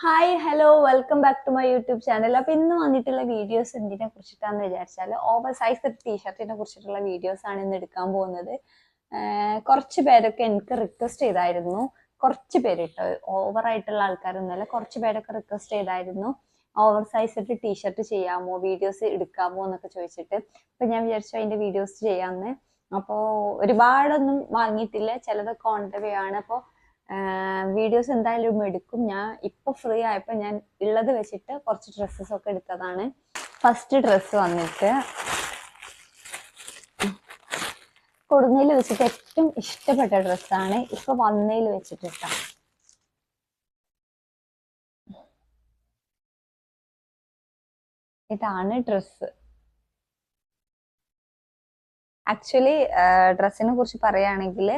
Hi hello welcome back to my YouTube channel. അപ്പോൾ ഇന്ന് വന്നിട്ടുള്ള വീഡിയോസ് എന്തിനെ കുറിച്ചിട്ടാന്ന് വിചാരിച്ചാൽ ഓവർ സൈസ് ടീഷർട്ടിനെ കുറിച്ചിട്ടുള്ള വീഡിയോസ് ആണ് ഇന്ന് എടുക്കാൻ പോകുന്നത്. കുറച്ച് പേരൊക്കെ എനിക്ക് റിക്വസ്റ്റ് ചെയ്തായിരുന്നു, കുറച്ച് പേര് കേട്ടോ, ഓവറായിട്ടുള്ള ആൾക്കാരൊന്നുമല്ല, കുറച്ച് പേരൊക്കെ റിക്വസ്റ്റ് ചെയ്തായിരുന്നു ഓവർ സൈസ് ടീഷർട്ട് ചെയ്യാമോ, വീഡിയോസ് എടുക്കാമോ എന്നൊക്കെ ചോദിച്ചിട്ട്. അപ്പം ഞാൻ വിചാരിച്ചു അതിൻ്റെ വീഡിയോസ് ചെയ്യാമെന്ന്. അപ്പോൾ ഒരുപാടൊന്നും വാങ്ങിയിട്ടില്ല, ചിലതൊക്കെ ഓൺ ദ വേ ആണ്. അപ്പോൾ വീഡിയോസ് എന്തായാലും എടുക്കും. ഞാൻ ഇപ്പൊ ഫ്രീ ആയപ്പോൾ ഞാൻ ഉള്ളത് വെച്ചിട്ട് കുറച്ച് ഡ്രസ്സസ് ഒക്കെ എടുത്തതാണ്. ഫസ്റ്റ് ഡ്രസ്സ് വന്നിട്ട് കൊടുന്നതിൽ വെച്ചിട്ട് ഏറ്റവും ഇഷ്ടപ്പെട്ട ഡ്രസ്സാണ് ഇപ്പൊ വന്നതിൽ വെച്ചിട്ട്. ഇതാണ് ഡ്രസ്സ്. ആക്ച്വലി ഡ്രസ്സിനെ കുറിച്ച് പറയുകയാണെങ്കിൽ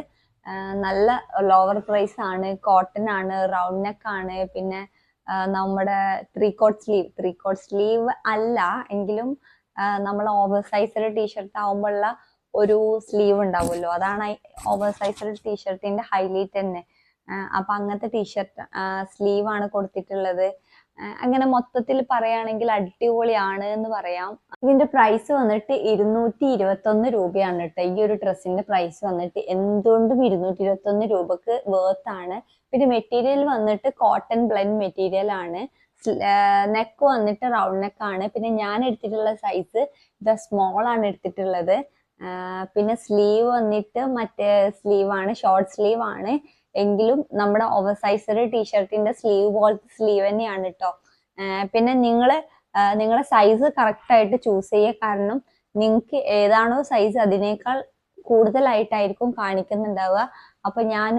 നല്ല ലോവർ പ്രൈസ് ആണ്, കോട്ടൺ ആണ്, റൗണ്ട് നെക്ക് ആണ്, പിന്നെ നമ്മുടെ ത്രീ കോട്ട് സ്ലീവ് അല്ല എങ്കിലും നമ്മൾ ഓവർ സൈസിലെ ടീഷർട്ട് ആവുമ്പോഴുള്ള ഒരു സ്ലീവ് ഉണ്ടാവുമല്ലോ, അതാണ് ഓവർ സൈസിലെ ടീഷർട്ടിന്റെ ഹൈലൈറ്റ് തന്നെ. അപ്പൊ അങ്ങനത്തെ ടീഷർട്ട് സ്ലീവ് ആണ് കൊടുത്തിട്ടുള്ളത്. അങ്ങനെ മൊത്തത്തിൽ പറയുകയാണെങ്കിൽ അടിപൊളിയാണ് എന്ന് പറയാം. ഇതിന്റെ പ്രൈസ് വന്നിട്ട് 221 രൂപയാണ് കേട്ടോ. ഈ ഒരു ഡ്രസ്സിന്റെ പ്രൈസ് വന്നിട്ട് എന്തുകൊണ്ടും 221 രൂപക്ക് വേർത്ത് ആണ്. പിന്നെ മെറ്റീരിയൽ വന്നിട്ട് കോട്ടൺ ബ്ലെൻഡ് മെറ്റീരിയൽ ആണ്. നെക്ക് വന്നിട്ട് റൗണ്ട് നെക്ക് ആണ്. പിന്നെ ഞാൻ എടുത്തിട്ടുള്ള സൈസ് ഇത് സ്മോൾ ആണ് എടുത്തിട്ടുള്ളത്. പിന്നെ സ്ലീവ് വന്നിട്ട് മറ്റേ സ്ലീവ് ആണ്, ഷോർട്ട് സ്ലീവ് ആണ്. എങ്കിലും നമ്മുടെ ഓവർ സൈസ് ടീഷർട്ടിന്റെ സ്ലീവ് പോലത്തെ സ്ലീവ് തന്നെയാണ് കേട്ടോ. പിന്നെ നിങ്ങളുടെ സൈസ് കറക്റ്റ് ആയിട്ട് ചൂസ് ചെയ്യുക. കാരണം നിങ്ങൾക്ക് ഏതാണോ സൈസ് അതിനേക്കാൾ കൂടുതലായിട്ടായിരിക്കും കാണിക്കുന്നുണ്ടാവുക. അപ്പൊ ഞാൻ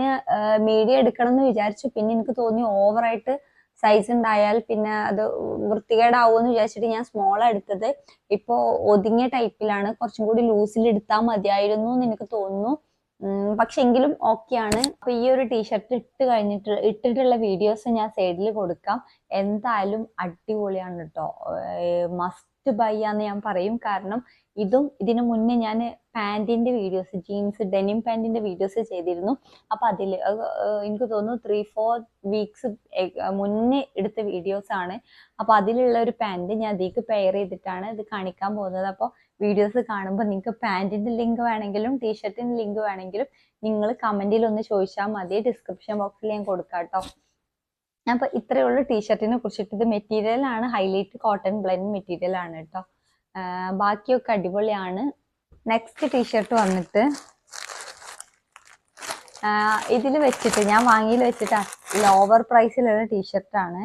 മീഡിയം എടുക്കണം എന്ന് വിചാരിച്ചു. പിന്നെ എനിക്ക് തോന്നി ഓവറായിട്ട് സൈസ് ഉണ്ടായാൽ പിന്നെ അത് വൃത്തികേടാവുമെന്ന് വിചാരിച്ചിട്ട് ഞാൻ സ്മോൾ എടുത്തത്. ഇപ്പോ ഒതുങ്ങിയ ടൈപ്പിലാണ്, കുറച്ചും കൂടി ലൂസിൽ എടുത്താൽ മതിയായിരുന്നു എന്ന് എനിക്ക് തോന്നുന്നു. പക്ഷെ എങ്കിലും ഓക്കെയാണ്. അപ്പൊ ഈ ഒരു ടീഷർട്ട് ഇട്ടിട്ടുള്ള വീഡിയോസ് ഞാൻ സൈഡിൽ കൊടുക്കാം. എന്തായാലും അടിപൊളിയാണ് കേട്ടോ. മസ്റ്റ് ബൈ ആന്ന് ഞാൻ പറയും. കാരണം ഇതിനു മുന്നേ ഞാൻ പാന്റിന്റെ വീഡിയോസ്, ജീൻസ് ഡെനിം പാന്റിന്റെ വീഡിയോസ് ചെയ്തിരുന്നു. അപ്പൊ അതില് എനിക്ക് തോന്നുന്നു 3-4 വീക്സ് മുന്നേ എടുത്ത വീഡിയോസ് ആണ്. അപ്പൊ അതിലുള്ള ഒരു പാന്റ് ഞാൻ അതിലേക്ക് പെയർ ചെയ്തിട്ടാണ് ഇത് കാണിക്കാൻ പോകുന്നത്. അപ്പോൾ വീഡിയോസ് കാണുമ്പോൾ നിങ്ങൾക്ക് പാന്റിന്റെ ലിങ്ക് വേണമെങ്കിലും ടീഷർട്ടിന്റെ ലിങ്ക് വേണമെങ്കിലും നിങ്ങൾ കമന്റിൽ ഒന്ന് ചോദിച്ചാൽ മതി. ഡിസ്ക്രിപ്ഷൻ ബോക്സിൽ ഞാൻ കൊടുക്കാം കേട്ടോ. അപ്പൊ ഇത്രയേ ഉള്ളൂ ടീഷർട്ടിനെ കുറിച്ചിട്ട്. ഇത് മെറ്റീരിയൽ ആണ്, ഹൈലൈറ്റ് കോട്ടൺ ബ്ലെൻഡ് മെറ്റീരിയൽ ആണ് കേട്ടോ. ബാക്കിയൊക്കെ അടിപൊളിയാണ്. നെക്സ്റ്റ് ടീഷർട്ട് വന്നിട്ട് ഇതിൽ വെച്ചിട്ട് ഞാൻ വാങ്ങിയിൽ വെച്ചിട്ട് ലോവർ പ്രൈസിലുള്ള ടീഷർട്ടാണ്.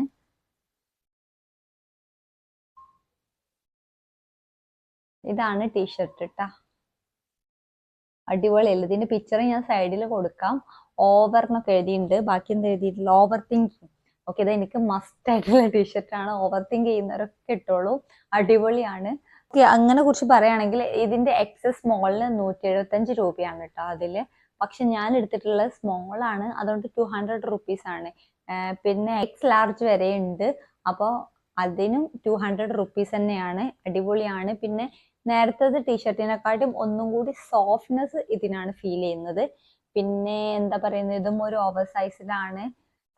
ഇതാണ് ടീഷർട്ട് കേട്ടാ. അടിപൊളിയല്ല. ഇതിന്റെ പിക്ചർ ഞാൻ സൈഡിൽ കൊടുക്കാം. ഓവർ എന്നൊക്കെ എഴുതിയിട്ടുണ്ട്, ബാക്കി എന്താ എഴുതിയിട്ടില്ല, ഓവർ തിങ്കിങ്. ഓക്കെ, ഇത് എനിക്ക് മസ്റ്റ് ആയിട്ടുള്ള ടീഷർട്ടാണ്. ഓവർ തിങ്ക് ചെയ്യുന്നവരൊക്കെ ഇട്ടോളൂ, അടിപൊളിയാണ്. അങ്ങനെ കുറിച്ച് പറയുകയാണെങ്കിൽ ഇതിന്റെ എക്സസ് സ്മോളിന് 175 രൂപയാണ് കേട്ടോ അതില്. പക്ഷെ ഞാൻ എടുത്തിട്ടുള്ളത് സ്മോൾ ആണ്, അതുകൊണ്ട് 200 റുപ്പീസ് ആണ്. പിന്നെ എക്സ് ലാർജ് വരെ ഉണ്ട്. അപ്പോൾ അതിനും 200 റുപ്പീസ് തന്നെയാണ്. അടിപൊളിയാണ്. പിന്നെ നേരത്തെ ടീഷർട്ടിനെക്കാട്ടും ഒന്നും കൂടി സോഫ്റ്റ്നെസ് ഇതിനാണ് ഫീൽ ചെയ്യുന്നത്. പിന്നെ എന്താ പറയുന്നത്, ഇതും ഒരു ഓവർ സൈസിലാണ്.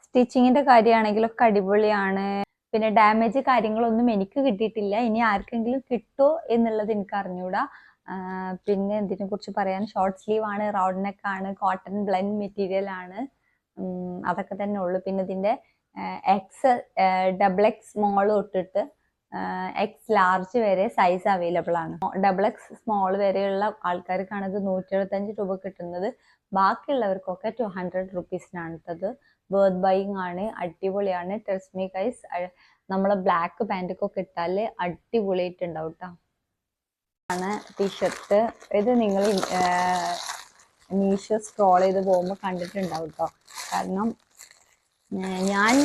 സ്റ്റിച്ചിങ്ങിന്റെ കാര്യമാണെങ്കിലൊക്കെ അടിപൊളിയാണ്. പിന്നെ ഡാമേജ് കാര്യങ്ങളൊന്നും എനിക്ക് കിട്ടിയിട്ടില്ല. ഇനി ആർക്കെങ്കിലും കിട്ടുമോ എന്നുള്ളത് എനിക്ക് അറിഞ്ഞൂടാ. പിന്നെ ഇതിനെ കുറിച്ച് പറയാൻ, ഷോർട്ട് സ്ലീവ് ആണ്, റൗണ്ട് നെക്ക് ആണ്, കോട്ടൺ ബ്ലെൻഡ് മെറ്റീരിയൽ ആണ്. അതൊക്കെ തന്നെ ഉള്ളു. പിന്നെ ഇതിന്റെ ഡബിൾ എക്സ് സ്മോൾ തൊട്ടിട്ട് എക്സ് ലാർജ് വരെ സൈസ് അവൈലബിൾ ആണ്. ഡബിൾ എക്സ് സ്മോൾ വരെയുള്ള ആൾക്കാർക്കാണ് ഇത് 175 രൂപ കിട്ടുന്നത്. ബാക്കിയുള്ളവർക്കൊക്കെ 200 റുപ്പീസിനാണ് ഇട്ടത്. വേർത്ത് ബൈങ് ആണ്, അടിപൊളിയാണ്. ട്രസ്റ്റ് മീ ഗൈസ്, നമ്മളെ ബ്ലാക്ക് പാൻറ്റൊക്കെ ഇട്ടാൽ അടിപൊളിയായിട്ടുണ്ടാവും കേട്ടോ. ആണ് ടീഷർട്ട്. ഇത് നിങ്ങൾ മീഷോ സ്ക്രോൾ ചെയ്ത് പോകുമ്പോൾ കണ്ടിട്ടുണ്ടാവും കേട്ടോ. കാരണം ഞാൻ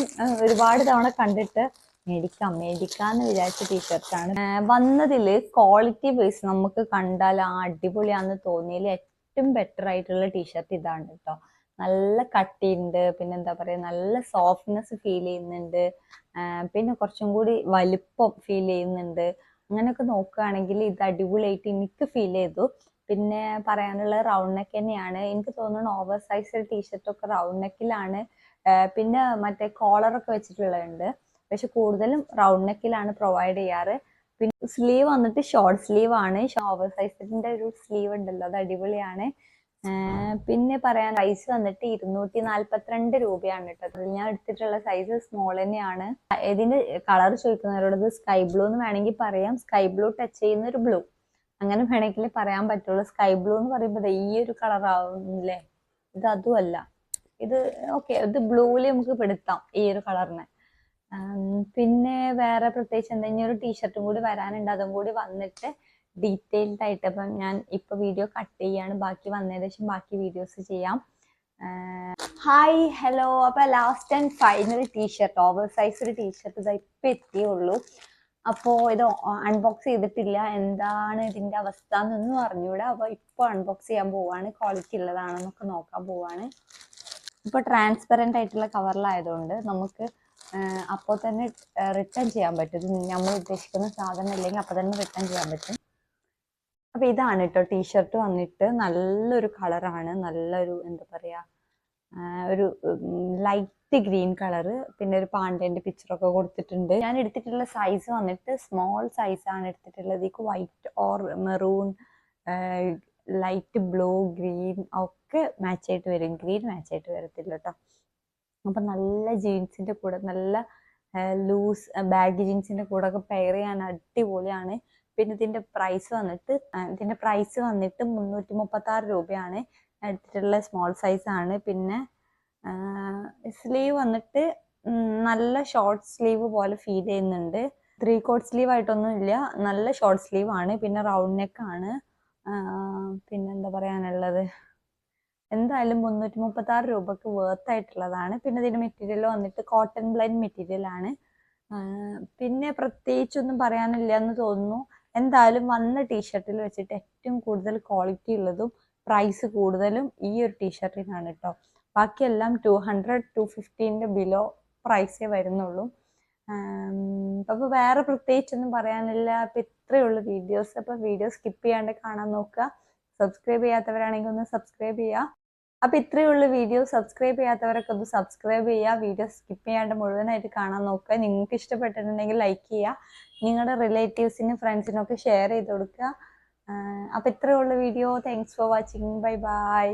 ഒരുപാട് തവണ കണ്ടിട്ട് മേടിക്കാന്ന് വിചാരിച്ച ടീഷർട്ടാണ്. വന്നതിൽ ക്വാളിറ്റി വൈസ് നമുക്ക് കണ്ടാൽ അടിപൊളിയാന്ന് തോന്നിയതിൽ ഏറ്റവും ബെറ്റർ ആയിട്ടുള്ള ടീഷർട്ട് ഇതാണ് കേട്ടോ. നല്ല കട്ടിയുണ്ട്, പിന്നെ എന്താ പറയുക, നല്ല സോഫ്റ്റ്നെസ് ഫീൽ ചെയ്യുന്നുണ്ട്, പിന്നെ കുറച്ചും കൂടി വലിപ്പം ഫീൽ ചെയ്യുന്നുണ്ട്. അങ്ങനെയൊക്കെ നോക്കുകയാണെങ്കിൽ ഇത് അടിപൊളിയായിട്ട് എനിക്ക് ഫീൽ ചെയ്തു. പിന്നെ പറയാനുള്ള റൗണ്ട് നെക്ക് തന്നെയാണ്. എനിക്ക് തോന്നുന്നു ഓവർ സൈസ് ടീഷർട്ടൊക്കെ റൗണ്ട് നെക്കിലാണ് പിന്നെ മറ്റേ കോളറൊക്കെ വെച്ചിട്ടുള്ളതുണ്ട്. പക്ഷെ കൂടുതലും റൗണ്ട് നെക്കിലാണ് പ്രൊവൈഡ് ചെയ്യാറ്. പിന്നെ സ്ലീവ് വന്നിട്ട് ഷോർട്ട് സ്ലീവ് ആണ്. ഓവർ സൈസിന്റെ ഒരു സ്ലീവ് ഉണ്ടല്ലോ, അത് അടിപൊളിയാണ്. പിന്നെ പറയാൻ സൈസ് വന്നിട്ട് 242 രൂപയാണ് കേട്ടോ. ഞാൻ എടുത്തിട്ടുള്ള സൈസ് സ്മോൾ തന്നെയാണ്. ഇതിന്റെ കളർ ചോദിക്കുന്നവരോട് സ്കൈ ബ്ലൂ എന്ന് വേണമെങ്കിൽ പറയാം. സ്കൈ ബ്ലൂ ടച്ച് ചെയ്യുന്ന ഒരു ബ്ലൂ, അങ്ങനെ വേണമെങ്കിൽ പറയാൻ പറ്റുള്ളൂ. സ്കൈ ബ്ലൂ എന്ന് പറയുമ്പോൾ ഈ ഒരു കളർ ആവുന്നില്ലേ, ഇത് അതുമല്ല. ഇത് ഓക്കെ, ഇത് ബ്ലൂവിൽ നമുക്ക് പെടുത്താം ഈ ഒരു കളറിനെ. പിന്നെ വേറെ പ്രത്യേകിച്ച് എന്താ, ഇനി ഒരു ടീഷർട്ടും കൂടി വരാനുണ്ട്. അതും കൂടി വന്നിട്ട് ഡീറ്റെയിൽഡ് ആയിട്ട് അപ്പം ഞാൻ ഇപ്പൊ വീഡിയോ കട്ട് ചെയ്യാണ്. ബാക്കി വന്നതിന് ശേഷം ബാക്കി വീഡിയോസ് ചെയ്യാം. Hi hello. അപ്പൊ last and final T-shirt, over size ഒരു ടീഷർട്ട് ഇതാ ഇപ്പൊ എത്തിയുള്ളൂ. അപ്പോ ഇത് അൺബോക്സ് ചെയ്തിട്ടില്ല. എന്താണ് ഇതിന്റെ അവസ്ഥ എന്നൊന്നും അറിഞ്ഞൂടാ. അപ്പൊ ഇപ്പൊ അൺബോക്സ് ചെയ്യാൻ പോവാണ്. ക്വാളിറ്റി ഉള്ളതാണെന്നൊക്കെ നോക്കാൻ പോവാണ്. ഇപ്പൊ ട്രാൻസ്പെറന്റ് ആയിട്ടുള്ള കവറിലായതുകൊണ്ട് നമുക്ക് അപ്പോൾ തന്നെ റിട്ടേൺ ചെയ്യാൻ പറ്റും. നമ്മൾ ഉദ്ദേശിക്കുന്ന സാധനം അല്ലെങ്കിൽ അപ്പോൾ തന്നെ റിട്ടേൺ ചെയ്യാൻ പറ്റും. അപ്പൊ ഇതാണ് കേട്ടോ ടീഷർട്ട് വന്നിട്ട്. നല്ലൊരു കളറാണ്, നല്ലൊരു എന്താ പറയാ, ഒരു ലൈറ്റ് ഗ്രീൻ കളറ്. പിന്നെ ഒരു പാണ്ടേന്റെ പിക്ചറൊക്കെ കൊടുത്തിട്ടുണ്ട്. ഞാൻ എടുത്തിട്ടുള്ള സൈസ് വന്നിട്ട് സ്മോൾ സൈസ് ആണ് എടുത്തിട്ടുള്ളത്. ഇതിക്ക് white or maroon, light blue, green ഒക്കെ മാച്ച് ആയിട്ട് വരും. ഗ്രീൻ മാച്ച് ആയിട്ട് വരത്തില്ല കേട്ടോ. അപ്പൊ നല്ല ജീൻസിന്റെ കൂടെ, നല്ല ലൂസ് ബാഗി ജീൻസിന്റെ കൂടെ ഒക്കെ പെയർ ചെയ്യാൻ അടിപൊളിയാണ്. പിന്നെ ഇതിന്റെ പ്രൈസ് വന്നിട്ട് 336 രൂപയാണ്. എടുത്തിട്ടുള്ള സ്മോൾ സൈസ് ആണ്. പിന്നെ സ്ലീവ് വന്നിട്ട് നല്ല ഷോർട്ട് സ്ലീവ് പോലെ ഫീൽ ചെയ്യുന്നുണ്ട്. 3/4 സ്ലീവ് ആയിട്ടൊന്നും ഇല്ല, നല്ല ഷോർട്ട് സ്ലീവ് ആണ്. പിന്നെ റൗണ്ട് നെക്ക് ആണ്. പിന്നെന്താ പറയാനുള്ളത്, എന്തായാലും 336 രൂപക്ക് വേർത്ത് ആയിട്ടുള്ളതാണ്. പിന്നെ ഇതിന്റെ മെറ്റീരിയൽ വന്നിട്ട് കോട്ടൺ ബ്ലെൻഡ് മെറ്റീരിയൽ ആണ്. പിന്നെ പ്രത്യേകിച്ചൊന്നും പറയാനില്ല എന്ന് തോന്നുന്നു. എന്തായാലും വന്ന ടീഷർട്ടിൽ വെച്ചിട്ട് ഏറ്റവും കൂടുതൽ ക്വാളിറ്റി ഉള്ളതും പ്രൈസ് കൂടുതലും ഈ ഒരു ടീഷർട്ടിനാണ് കേട്ടോ. ബാക്കിയെല്ലാം 200-250 ബിലോ പ്രൈസേ വരുന്നുള്ളൂ. അപ്പൊ വേറെ പ്രത്യേകിച്ചൊന്നും പറയാനില്ല. അപ്പൊ ഇത്രയേ ഉള്ളൂ വീഡിയോസ്. അപ്പൊ വീഡിയോ സ്കിപ്പ് ചെയ്യാണ്ട് കാണാൻ നോക്കുക. സബ്സ്ക്രൈബ് ചെയ്യാത്തവരാണെങ്കിൽ ഒന്ന് സബ്സ്ക്രൈബ് ചെയ്യുക. അപ്പൊ ഇത്രയേ ഉള്ളൂ വീഡിയോ. സബ്സ്ക്രൈബ് ചെയ്യാത്തവരൊക്കെ ഒന്ന് സബ്സ്ക്രൈബ് ചെയ്യുക. വീഡിയോ സ്കിപ്പ് ചെയ്യാണ്ട് മുഴുവനായിട്ട് കാണാൻ നോക്കുക. നിങ്ങൾക്ക് ഇഷ്ടപ്പെട്ടിട്ടുണ്ടെങ്കിൽ ലൈക്ക് ചെയ്യുക. നിങ്ങളുടെ റിലേറ്റീവ്സിനും ഫ്രണ്ട്സിനും ഒക്കെ ഷെയർ ചെയ്ത് കൊടുക്കുക. അപ്പൊ ഇത്രയേ ഉള്ളൂ video. Thanks for watching. Bye bye.